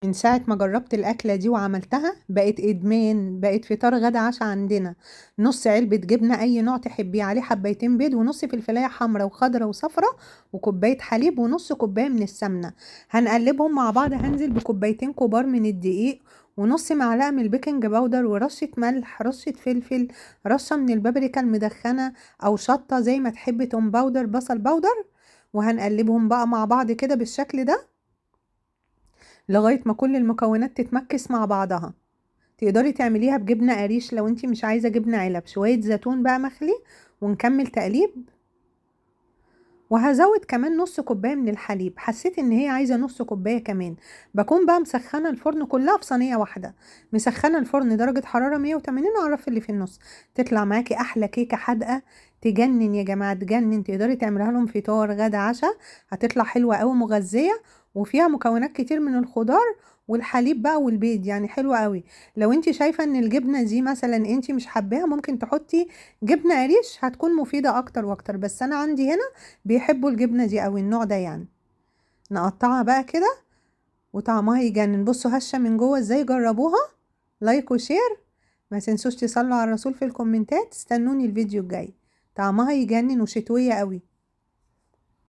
من ساعة ما جربت الأكلة دي وعملتها بقت إدمان، بقت فطار غدا عشاء عندنا. نص علبة جبنة أي نوع تحبيه، عليه حبيتين بيض ونص فلفلاية حمرا وخضرا وصفرا وكوباية حليب ونص كوباية من السمنة. هنقلبهم مع بعض. هنزل بكوبايتين كبار من الدقيق ونص معلقة من البيكنج باودر ورشة ملح، رشة فلفل، رشة من البابريكا المدخنة أو شطة زي ما تحبي، توم باودر، بصل باودر. وهنقلبهم بقى مع بعض كده بالشكل ده لغاية ما كل المكونات تتمكس مع بعضها. تقدري تعمليها بجبنة قريش لو انتي مش عايزة جبنة علب. شوية زيتون بقى مخلي ونكمل تقليب. وهزود كمان نص كوباية من الحليب، حسيت ان هي عايزة نص كوباية كمان. بكون بقى مسخنة الفرن كلها في صينية واحدة. مسخنة الفرن درجة حرارة 180 واعرف اللي في النص. تطلع معاكي احلى كيكة حادقة تجنن يا جماعة، تجنن. تقدري تعملها لهم فطار غدا عشاء. هتطلع حلوة قوي مغذية، وفيها مكونات كتير من الخضار والحليب بقى والبيض، يعني حلوة قوي. لو انتي شايفة ان الجبنة دي مثلا انتي مش حباها ممكن تحطي جبنة قريش، هتكون مفيدة اكتر واكتر. بس انا عندي هنا بيحبوا الجبنة دي او النوع ده يعني. نقطعها بقى كده وطعمها يجنن. بصوا هشة من جوه ازاي، جربوها. لايك وشير. ما تنسوش تصلوا على الرسول في الكومنتات. استنوني الفيديو الجاي. طعمها يجنن وشتوية قوي.